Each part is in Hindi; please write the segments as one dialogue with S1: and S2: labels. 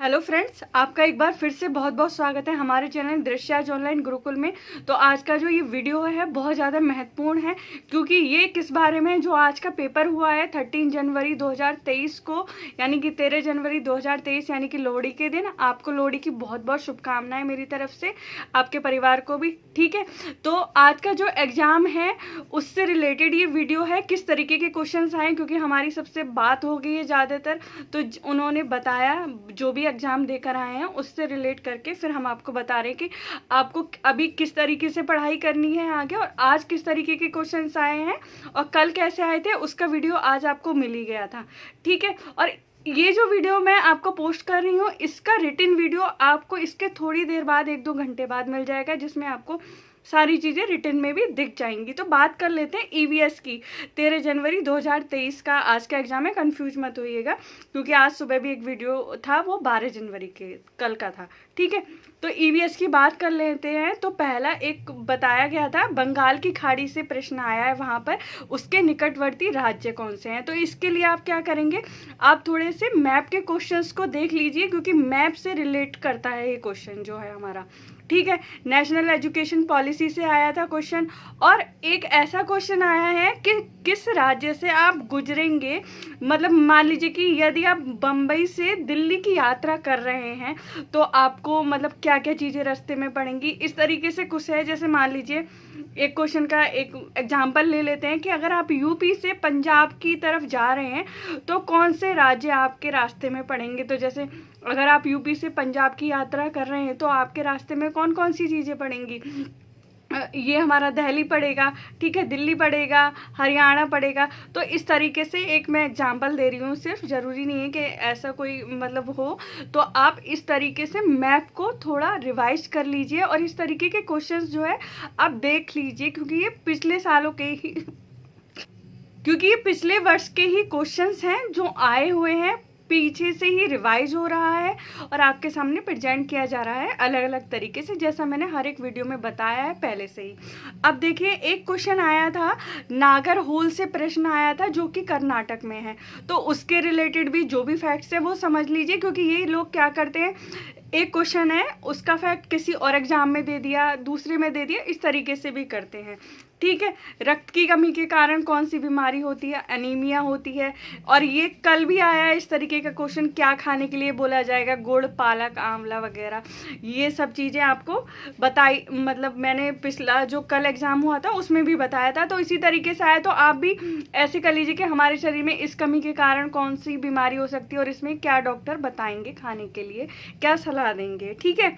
S1: हेलो फ्रेंड्स, आपका एक बार फिर से बहुत बहुत स्वागत है हमारे चैनल दृश्याज ऑनलाइन गुरुकुल में। तो आज का जो ये वीडियो है बहुत ज़्यादा महत्वपूर्ण है, क्योंकि ये किस बारे में जो आज का पेपर हुआ है 13 जनवरी 2023 को, यानी कि 13 जनवरी 2023 यानी कि लोहड़ी के दिन। आपको लोहड़ी की बहुत बहुत शुभकामनाएं मेरी तरफ से, आपके परिवार को भी। ठीक है, तो आज का जो एग्ज़ाम है उससे रिलेटेड ये वीडियो है, किस तरीके के क्वेश्चन आए, क्योंकि हमारी सबसे बात हो गई है ज़्यादातर, तो उन्होंने बताया जो भी एग्जाम देकर आए हैं उससे रिलेट करके फिर हम आपको बता रहे हैं कि आपको अभी किस तरीके से पढ़ाई करनी है आगे, और आज किस तरीके के क्वेश्चंस आए हैं और कल कैसे आए थे उसका वीडियो आज आपको मिल ही गया था। ठीक है, और ये जो वीडियो मैं आपको पोस्ट कर रही हूँ इसका रिटन वीडियो आपको इसके थोड़ी देर बाद 1-2 घंटे बाद मिल जाएगा, जिसमें आपको सारी चीज़ें रिटन में भी दिख जाएंगी। तो बात कर लेते हैं ईवीएस की। 13 जनवरी 2023 का आज का एग्जाम है, कंफ्यूज मत होइएगा, क्योंकि आज सुबह भी एक वीडियो था वो 12 जनवरी के कल का था। ठीक है, तो ईवीएस की बात कर लेते हैं। तो पहला एक बताया गया था, बंगाल की खाड़ी से प्रश्न आया है, वहाँ पर उसके निकटवर्ती राज्य कौन से हैं। तो इसके लिए आप क्या करेंगे, आप थोड़े से मैप के क्वेश्चंस को देख लीजिए, क्योंकि मैप से रिलेट करता है ये क्वेश्चन जो है हमारा। ठीक है, नेशनल एजुकेशन पॉलिसी से आया था क्वेश्चन, और एक ऐसा क्वेश्चन आया है कि किस राज्य से आप गुजरेंगे, मतलब मान लीजिए कि यदि आप बम्बई से दिल्ली की यात्रा कर रहे हैं तो आपको मतलब क्या क्या चीज़ें रास्ते में पड़ेंगी, इस तरीके से कुछ है। जैसे मान लीजिए एक क्वेश्चन का एक एग्जाम्पल ले लेते हैं कि अगर आप यूपी से पंजाब की तरफ जा रहे हैं तो कौन से राज्य आपके रास्ते में पड़ेंगे। तो जैसे अगर आप यूपी से पंजाब की यात्रा कर रहे हैं तो आपके रास्ते में कौन कौन सी चीज़ें पड़ेंगी, ये हमारा दिल्ली पड़ेगा, ठीक है, दिल्ली पड़ेगा, हरियाणा पड़ेगा। तो इस तरीके से एक मैं एग्जांपल दे रही हूँ, सिर्फ ज़रूरी नहीं है कि ऐसा कोई मतलब हो। तो आप इस तरीके से मैप को थोड़ा रिवाइज कर लीजिए और इस तरीके के क्वेश्चंस जो है आप देख लीजिए, क्योंकि ये पिछले सालों के ही क्योंकि ये पिछले वर्ष के ही क्वेश्चंस हैं जो आए हुए हैं, पीछे से ही रिवाइज हो रहा है और आपके सामने प्रेजेंट किया जा रहा है अलग अलग तरीके से, जैसा मैंने हर एक वीडियो में बताया है पहले से ही। अब देखिए, एक क्वेश्चन आया था नागरहोल से, प्रश्न आया था जो कि कर्नाटक में है। तो उसके रिलेटेड भी जो भी फैक्ट्स है वो समझ लीजिए, क्योंकि ये लोग क्या करते हैं, एक क्वेश्चन है उसका फैक्ट किसी और एग्जाम में दे दिया, दूसरे में दे दिया, इस तरीके से भी करते हैं। ठीक है, रक्त की कमी के कारण कौन सी बीमारी होती है, एनीमिया होती है। और ये कल भी आया है इस तरीके का क्वेश्चन, क्या खाने के लिए बोला जाएगा, गुड़, पालक, आंवला वगैरह, ये सब चीज़ें आपको बताई, मतलब मैंने पिछला जो कल एग्जाम हुआ था उसमें भी बताया था। तो इसी तरीके से आया, तो आप भी ऐसे कर लीजिए कि हमारे शरीर में इस कमी के कारण कौन सी बीमारी हो सकती है और इसमें क्या डॉक्टर बताएंगे खाने के लिए, क्या सलाह देंगे। ठीक है,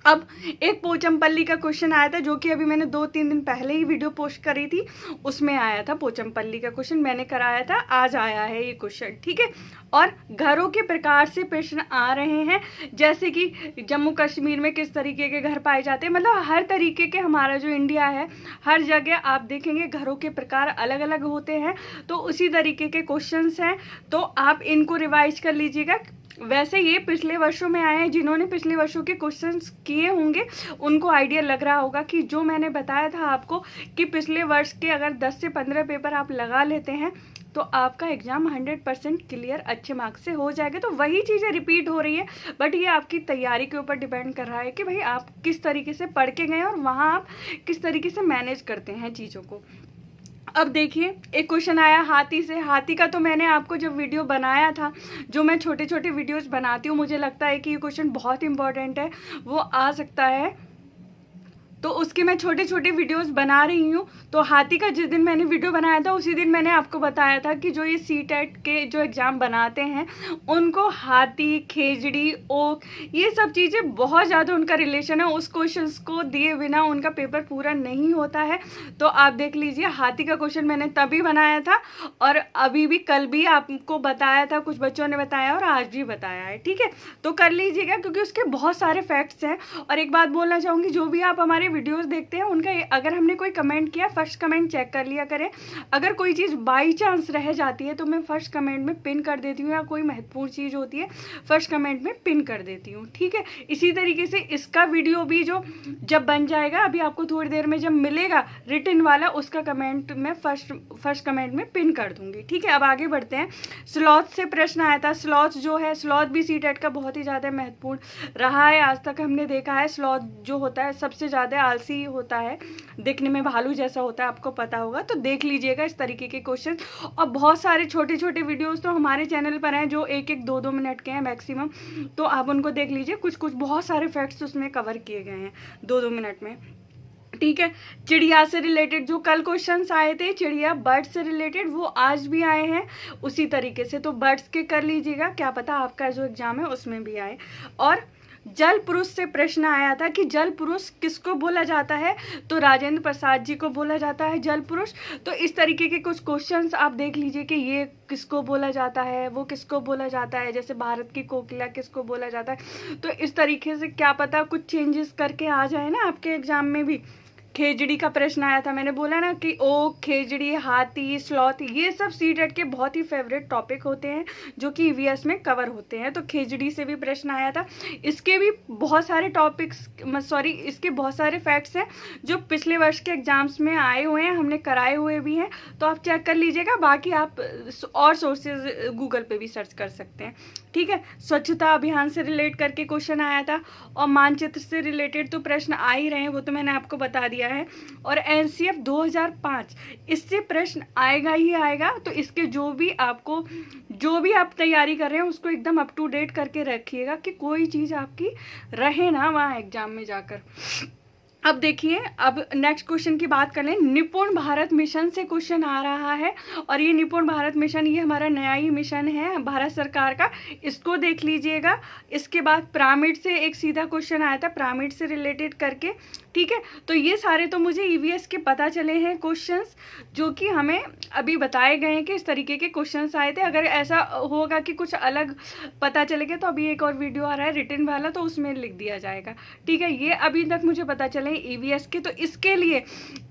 S1: अब एक पोचमपल्ली का क्वेश्चन आया था जो कि अभी मैंने 2-3 दिन पहले ही वीडियो पोस्ट करी थी, उसमें आया था पोचमपल्ली का क्वेश्चन, मैंने कराया था, आज आया है ये क्वेश्चन। ठीक है, और घरों के प्रकार से प्रश्न आ रहे हैं, जैसे कि जम्मू कश्मीर में किस तरीके के घर पाए जाते हैं, मतलब हर तरीके के, हमारा जो इंडिया है हर जगह आप देखेंगे घरों के प्रकार अलग अलग होते हैं। तो उसी तरीके के क्वेश्चंस हैं, तो आप इनको रिवाइज कर लीजिएगा। वैसे ये पिछले वर्षों में आए हैं, जिन्होंने पिछले वर्षों के क्वेश्चंस किए होंगे उनको आइडिया लग रहा होगा कि जो मैंने बताया था आपको कि पिछले वर्ष के अगर 10 से 15 पेपर आप लगा लेते हैं तो आपका एग्जाम 100% क्लियर अच्छे मार्क्स से हो जाएगा। तो वही चीज़ें रिपीट हो रही है, बट ये आपकी तैयारी के ऊपर डिपेंड कर रहा है कि भाई आप किस तरीके से पढ़ के गए और वहाँ आप किस तरीके से मैनेज करते हैं चीज़ों को। अब देखिए, एक क्वेश्चन आया हाथी से। हाथी का तो मैंने आपको जब वीडियो बनाया था, जो मैं छोटे छोटे वीडियोस बनाती हूँ, मुझे लगता है कि ये क्वेश्चन बहुत इंपॉर्टेंट है, वो आ सकता है, तो उसके मैं छोटे छोटे वीडियोस बना रही हूँ। तो हाथी का जिस दिन मैंने वीडियो बनाया था उसी दिन मैंने आपको बताया था कि जो ये सीटेट के जो एग्ज़ाम बनाते हैं उनको हाथी, खेजड़ी, ओक, ये सब चीज़ें बहुत ज़्यादा उनका रिलेशन है, उस क्वेश्चंस को दिए बिना उनका पेपर पूरा नहीं होता है। तो आप देख लीजिए, हाथी का क्वेश्चन मैंने तभी बनाया था और अभी भी कल भी आपको बताया था, कुछ बच्चों ने बताया और आज भी बताया है। ठीक है, तो कर लीजिएगा, क्योंकि उसके बहुत सारे फैक्ट्स हैं। और एक बात बोलना चाहूँगी, जो भी आप हमारे वीडियोस देखते हैं उनका अगर हमने कोई कमेंट किया, फर्स्ट कमेंट चेक कर लिया करें। अगर कोई चीज़ बाई चांस रह जाती है तो मैं फर्स्ट कमेंट में पिन कर देती हूँ, या कोई महत्वपूर्ण चीज़ होती है फर्स्ट कमेंट में पिन कर देती हूँ, ठीक है। इसी तरीके से इसका वीडियो भी जो जब बन जाएगा, अभी आपको थोड़ी देर में जब मिलेगा रिटन वाला, उसका कमेंट मैं फर्स्ट कमेंट में पिन कर दूंगी, ठीक है। अब आगे बढ़ते हैं। स्लॉथ से प्रश्न आया था। स्लॉथ जो है, स्लॉथ भी सीटेट का बहुत ही ज़्यादा महत्वपूर्ण रहा है। आज तक हमने देखा है स्लॉथ जो होता है सबसे ज़्यादा आलसी होता है, देखने में भालू जैसा होता है, आपको पता होगा, तो देख लीजिएगा इस तरीके के क्वेश्चन। और बहुत सारे छोटे छोटे वीडियोस तो हमारे चैनल पर हैं जो 1-1, 2-2 मिनट के हैं मैक्सिमम, तो आप उनको देख लीजिए। कुछ बहुत सारे फैक्ट्स उसमें कवर किए गए हैं 2-2 मिनट में, ठीक है। चिड़िया से रिलेटेड जो कल क्वेश्चंस आए थे, चिड़िया बर्ड से रिलेटेड, वो आज भी आए हैं उसी तरीके से, तो बर्ड्स के कर लीजिएगा, क्या पता आपका जो एग्जाम है उसमें भी आए। और जल पुरुष से प्रश्न आया था कि जल पुरुष किसको बोला जाता है, तो राजेंद्र प्रसाद जी को बोला जाता है जल पुरुष। तो इस तरीके के कुछ क्वेश्चंस आप देख लीजिए कि ये किसको बोला जाता है, वो किसको बोला जाता है, जैसे भारत की कोकिला किसको बोला जाता है। तो इस तरीके से क्या पता कुछ चेंजेस करके आ जाए ना आपके एग्जाम में भी। खेजड़ी का प्रश्न आया था, मैंने बोला ना कि ओक, खेजड़ी, हाथी, स्लॉथ, ये सब सीटेट के बहुत ही फेवरेट टॉपिक होते हैं जो कि ईवीएस में कवर होते हैं। तो खेजड़ी से भी प्रश्न आया था। इसके भी बहुत सारे टॉपिक्स, इसके बहुत सारे फैक्ट्स हैं जो पिछले वर्ष के एग्जाम्स में आए हुए हैं, हमने कराए हुए भी हैं, तो आप चेक कर लीजिएगा। बाकी आप और सोर्सेज गूगल पे भी सर्च कर सकते हैं, ठीक है। स्वच्छता अभियान से रिलेट करके क्वेश्चन आया था, और मानचित्र से रिलेटेड तो प्रश्न आ ही रहे हैं, वो तो मैंने आपको बता दिया है। और एनसीएफ 2005, इससे प्रश्न आएगा ही आएगा। तो इसके जो भी आप तैयारी कर रहे हैं उसको एकदम अप टू डेट करके रखिएगा कि कोई चीज़ आपकी रहे ना वहाँ एग्जाम में जाकर। अब देखिए, अब नेक्स्ट क्वेश्चन की बात कर लें। निपुण भारत मिशन से क्वेश्चन आ रहा है, और ये निपुण भारत मिशन, ये हमारा नया ही मिशन है भारत सरकार का, इसको देख लीजिएगा। इसके बाद पिरामिड से एक सीधा क्वेश्चन आया था, पिरामिड से रिलेटेड करके, ठीक है। तो ये सारे तो मुझे ईवीएस के पता चले हैं क्वेश्चंस, जो कि हमें अभी बताए गए हैं कि इस तरीके के क्वेश्चंस आए थे। अगर ऐसा होगा कि कुछ अलग पता चलेगा तो अभी एक और वीडियो आ रहा है रिटन वाला, तो उसमें लिख दिया जाएगा, ठीक है। ये अभी तक मुझे पता चले ईवीएस के। तो इसके लिए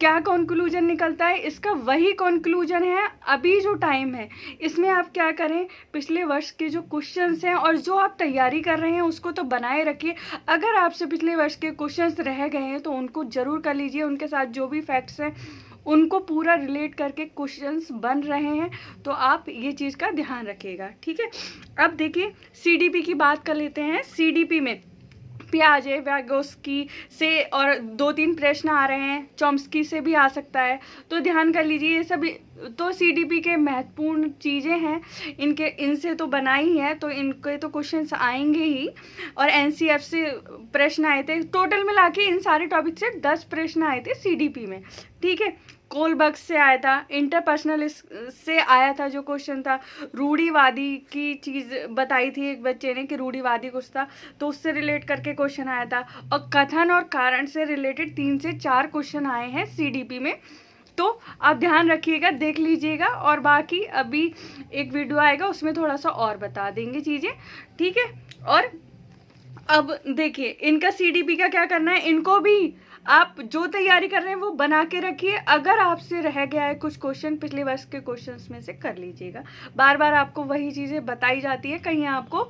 S1: क्या कंक्लूजन निकलता है, इसका वही कंक्लूजन है। अभी जो टाइम है इसमें आप क्या करें, पिछले वर्ष के जो क्वेश्चंस हैं और जो आप तैयारी कर रहे हैं उसको तो बनाए रखिए। अगर आपसे पिछले वर्ष के क्वेश्चंस रह गए हैं तो उनको जरूर कर लीजिए, उनके साथ जो भी फैक्ट्स हैं उनको पूरा रिलेट करके क्वेश्चंस बन रहे हैं, तो आप ये चीज़ का ध्यान रखिएगा, ठीक है। अब देखिए सीडीपी की बात कर लेते हैं। सीडीपी में पियाजे, व्यागोस्की से और 2-3 प्रश्न आ रहे हैं, चॉम्स्की से भी आ सकता है, तो ध्यान कर लीजिए। ये सब तो सीडीपी के महत्वपूर्ण चीज़ें हैं, इनसे तो बना ही है, तो इनके तो क्वेश्चंस आएंगे ही। और एनसीएफ से प्रश्न आए थे, टोटल मिला के इन सारे टॉपिक से 10 प्रश्न आए थे सीडीपी में, ठीक है। कोलबर्ग से आया था, इंटरपर्सनल से आया था जो क्वेश्चन था। रूढ़िवादी की चीज़ बताई थी एक बच्चे ने कि रूढ़िवादी कुछ था, तो उससे रिलेट करके क्वेश्चन आया था। और कथन और कारण से रिलेटेड 3 से 4 क्वेश्चन आए हैं सीडीपी में, तो आप ध्यान रखिएगा, देख लीजिएगा। और बाकी अभी एक वीडियो आएगा उसमें थोड़ा सा और बता देंगे चीज़ें, ठीक है। और अब देखिए इनका सीडीपी का क्या करना है, इनको भी आप जो तैयारी कर रहे हैं वो बना के रखिए। अगर आपसे रह गया है कुछ क्वेश्चन पिछले वर्ष के क्वेश्चंस में से, कर लीजिएगा। बार बार आपको वही चीज़ें बताई जाती है, कहीं आपको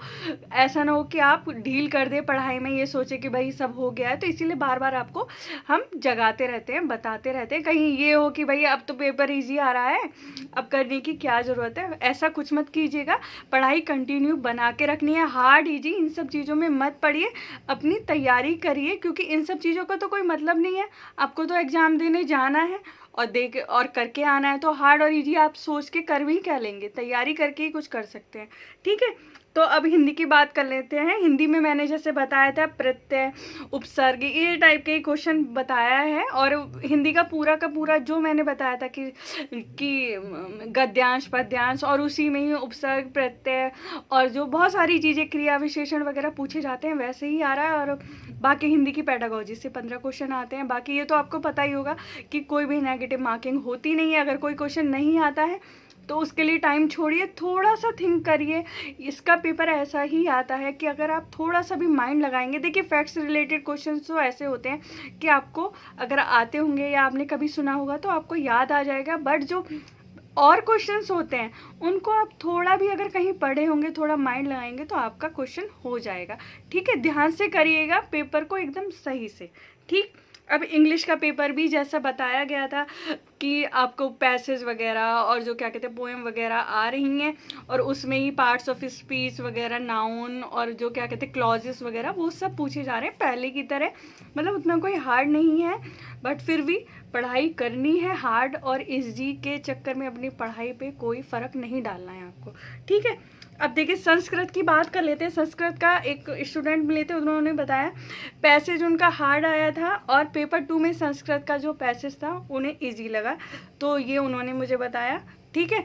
S1: ऐसा ना हो कि आप ढील कर दे पढ़ाई में, ये सोचे कि भाई सब हो गया है। तो इसीलिए बार बार आपको हम जगाते रहते हैं, बताते रहते हैं। कहीं ये हो कि भाई अब तो पेपर ईजी आ रहा है, अब करने की क्या ज़रूरत है, ऐसा कुछ मत कीजिएगा। पढ़ाई कंटिन्यू बना के रखनी है, हार्ड ईजी इन सब चीज़ों में मत पढ़िए, अपनी तैयारी करिए, क्योंकि इन सब चीज़ों का तो कोई मतलब नहीं है। आपको तो एग्जाम देने जाना है और देख और करके आना है, तो हार्ड और इजी आप सोच के कर भी क्या लेंगे, तैयारी करके ही कुछ कर सकते हैं, ठीक है। तो अब हिंदी की बात कर लेते हैं। हिंदी में मैंने जैसे बताया था प्रत्यय, उपसर्ग, ये टाइप के क्वेश्चन बताया है। और हिंदी का पूरा जो मैंने बताया था कि गद्यांश, पद्यांश, और उसी में ही उपसर्ग, प्रत्यय और जो बहुत सारी चीज़ें, क्रिया विशेषण वगैरह पूछे जाते हैं, वैसे ही आ रहा है। और बाकी हिंदी की पेडागोजी से 15 क्वेश्चन आते हैं। बाकी ये तो आपको पता ही होगा कि कोई भी नेगेटिव मार्किंग होती नहीं है। अगर कोई क्वेश्चन नहीं आता है तो उसके लिए टाइम छोड़िए, थोड़ा सा थिंक करिए। इसका पेपर ऐसा ही आता है कि अगर आप थोड़ा सा भी माइंड लगाएंगे, देखिए फैक्ट्स रिलेटेड क्वेश्चन तो ऐसे होते हैं कि आपको अगर आते होंगे या आपने कभी सुना होगा तो आपको याद आ जाएगा, बट जो और क्वेश्चंस होते हैं उनको आप थोड़ा भी अगर कहीं पढ़े होंगे, थोड़ा माइंड लगाएंगे तो आपका क्वेश्चन हो जाएगा। ठीक है, ध्यान से करिएगा पेपर को एकदम सही से। ठीक, अब इंग्लिश का पेपर भी जैसा बताया गया था कि आपको पैसेज वगैरह और जो क्या कहते हैं पोएम वगैरह आ रही हैं, और उसमें ही पार्ट्स ऑफ स्पीच वगैरह, नाउन और जो क्या कहते हैं क्लॉजेस वगैरह, वो सब पूछे जा रहे हैं पहले की तरह। मतलब उतना कोई हार्ड नहीं है, बट फिर भी पढ़ाई करनी है। हार्ड और इजी के चक्कर में अपनी पढ़ाई पे कोई फ़र्क नहीं डालना है आपको। ठीक है, अब देखिए संस्कृत की बात कर लेते हैं। संस्कृत का एक स्टूडेंट मिले थे, उन्होंने बताया पैसेज उनका हार्ड आया था और पेपर 2 में संस्कृत का जो पैसेज था उन्हें इजी लगा, तो ये उन्होंने मुझे बताया। ठीक है,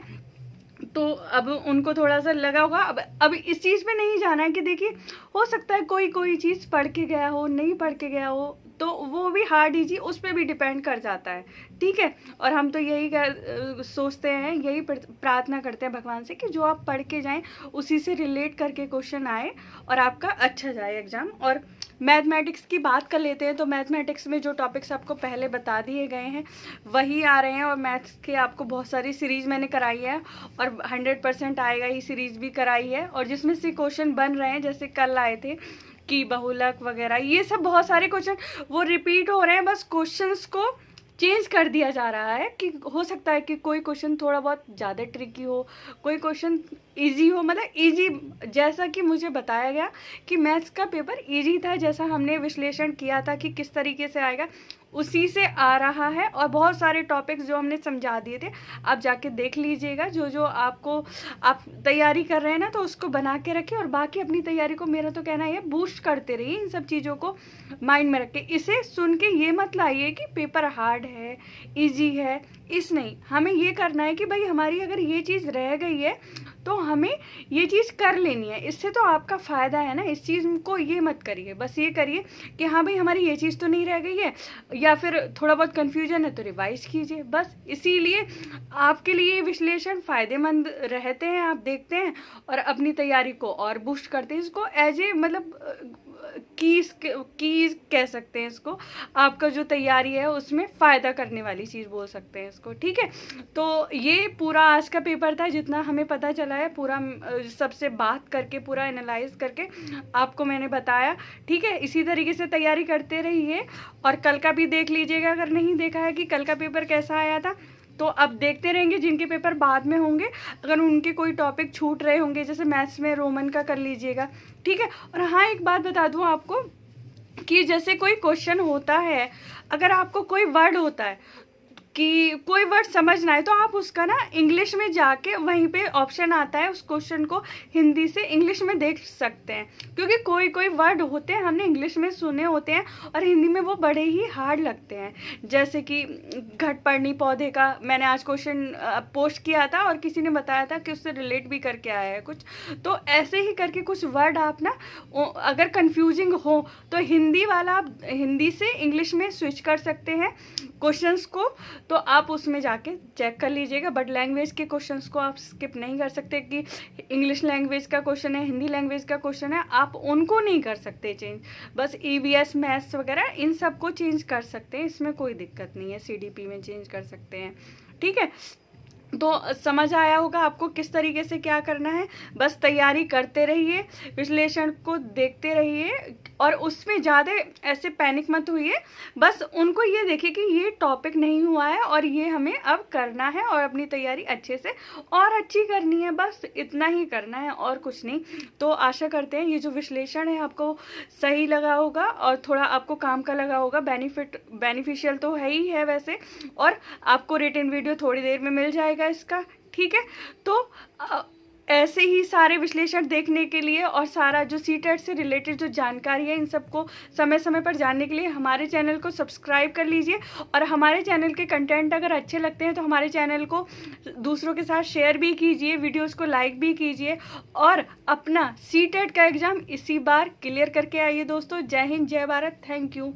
S1: तो अब उनको थोड़ा सा लगा होगा। अब इस चीज़ में नहीं जाना है कि देखिए हो सकता है कोई चीज़ पढ़ के गया हो, नहीं पढ़ के गया हो, तो वो भी हार्ड इजी उस पर भी डिपेंड कर जाता है। ठीक है, और हम तो यही सोचते हैं, यही प्रार्थना करते हैं भगवान से कि जो आप पढ़ के जाएं उसी से रिलेट करके क्वेश्चन आए और आपका अच्छा जाए एग्ज़ाम। और मैथमेटिक्स की बात कर लेते हैं, तो मैथमेटिक्स में जो टॉपिक्स आपको पहले बता दिए गए हैं वही आ रहे हैं, और मैथ्स के आपको बहुत सारी सीरीज़ मैंने कराई है और 100% आएगा, ये सीरीज़ भी कराई है, और जिसमें से क्वेश्चन बन रहे हैं, जैसे कल आए थे कि बहुलक वगैरह, ये सब बहुत सारे क्वेश्चन वो रिपीट हो रहे हैं, बस क्वेश्चंस को चेंज कर दिया जा रहा है कि हो सकता है कि कोई क्वेश्चन थोड़ा बहुत ज़्यादा ट्रिकी हो, कोई क्वेश्चन इजी हो। मतलब इजी, जैसा कि मुझे बताया गया कि मैथ्स का पेपर इजी था, जैसा हमने विश्लेषण किया था कि किस तरीके से आएगा उसी से आ रहा है, और बहुत सारे टॉपिक्स जो हमने समझा दिए थे आप जाके देख लीजिएगा। जो आपको आप तैयारी कर रहे हैं ना, तो उसको बना के रखिए, और बाकी अपनी तैयारी को मेरा तो कहना है बूस्ट करते रहिए, इन सब चीज़ों को माइंड में रख के। इसे सुन के ये मत लाइए कि पेपर हार्ड है, इजी है, इस नहीं, हमें ये करना है कि भाई हमारी अगर ये चीज़ रह गई है तो हमें ये चीज़ कर लेनी है, इससे तो आपका फ़ायदा है ना। इस चीज़ को ये मत करिए, बस ये करिए कि हाँ भाई हमारी ये चीज़ तो नहीं रह गई है, या फिर थोड़ा बहुत कन्फ्यूजन है तो रिवाइज कीजिए, बस। इसीलिए आपके लिए विश्लेषण फ़ायदेमंद रहते हैं, आप देखते हैं और अपनी तैयारी को और बूस्ट करते हैं। इसको एज ए मतलब कीज कह सकते हैं इसको, आपका जो तैयारी है उसमें फ़ायदा करने वाली चीज़ बोल सकते हैं इसको। ठीक है, तो ये पूरा आज का पेपर था, जितना हमें पता चला है पूरा सबसे बात करके, पूरा एनालाइज करके आपको मैंने बताया। ठीक है, इसी तरीके से तैयारी करते रहिए, और कल का भी देख लीजिएगा अगर नहीं देखा है कि कल का पेपर कैसा आया था। तो अब देखते रहेंगे जिनके पेपर बाद में होंगे, अगर उनके कोई टॉपिक छूट रहे होंगे, जैसे मैथ्स में रोमन का कर लीजिएगा। ठीक है, और हाँ एक बात बता दूँ आपको कि जैसे कोई क्वेश्चन होता है, अगर आपको कोई वर्ड होता है कि कोई वर्ड समझना है, तो आप उसका ना इंग्लिश में जाके वहीं पे ऑप्शन आता है, उस क्वेश्चन को हिंदी से इंग्लिश में देख सकते हैं, क्योंकि कोई वर्ड होते हैं हमने इंग्लिश में सुने होते हैं और हिंदी में वो बड़े ही हार्ड लगते हैं। जैसे कि घटपर्णी पौधे का मैंने आज क्वेश्चन पोस्ट किया था और किसी ने बताया था कि उससे रिलेट भी करके आया है कुछ, तो ऐसे ही करके कुछ वर्ड आप ना अगर कंफ्यूजिंग हो तो हिंदी वाला आप हिंदी से इंग्लिश में स्विच कर सकते हैं क्वेश्चंस को, तो आप उसमें जाके चेक कर लीजिएगा। बट लैंग्वेज के क्वेश्चंस को आप स्किप नहीं कर सकते कि इंग्लिश लैंग्वेज का क्वेश्चन है, हिंदी लैंग्वेज का क्वेश्चन है, आप उनको नहीं कर सकते चेंज। बस ईवीएस मैथ्स वगैरह इन सब को चेंज कर सकते हैं, इसमें कोई दिक्कत नहीं है, सीडीपी में चेंज कर सकते हैं। ठीक है, तो समझ आया होगा आपको किस तरीके से क्या करना है। बस तैयारी करते रहिए, विश्लेषण को देखते रहिए, और उसमें ज़्यादा ऐसे पैनिक मत होइए। बस उनको ये देखिए कि ये टॉपिक नहीं हुआ है और ये हमें अब करना है, और अपनी तैयारी अच्छे से और अच्छी करनी है, बस इतना ही करना है और कुछ नहीं। तो आशा करते हैं ये जो विश्लेषण है आपको सही लगा होगा और थोड़ा आपको काम का लगा होगा, बेनिफिशियल तो है ही है वैसे, और आपको रिटन वीडियो थोड़ी देर में मिल जाएगा इसका। ठीक है, तो ऐसे ही सारे विश्लेषण देखने के लिए और सारा जो सीटेट से रिलेटेड जो जानकारी है, इन सबको समय समय पर जानने के लिए हमारे चैनल को सब्सक्राइब कर लीजिए, और हमारे चैनल के कंटेंट अगर अच्छे लगते हैं तो हमारे चैनल को दूसरों के साथ शेयर भी कीजिए, वीडियोस को लाइक भी कीजिए, और अपना सीटेट का एग्ज़ाम इसी बार क्लियर करके आइए दोस्तों। जय हिंद, जय भारत, थैंक यू।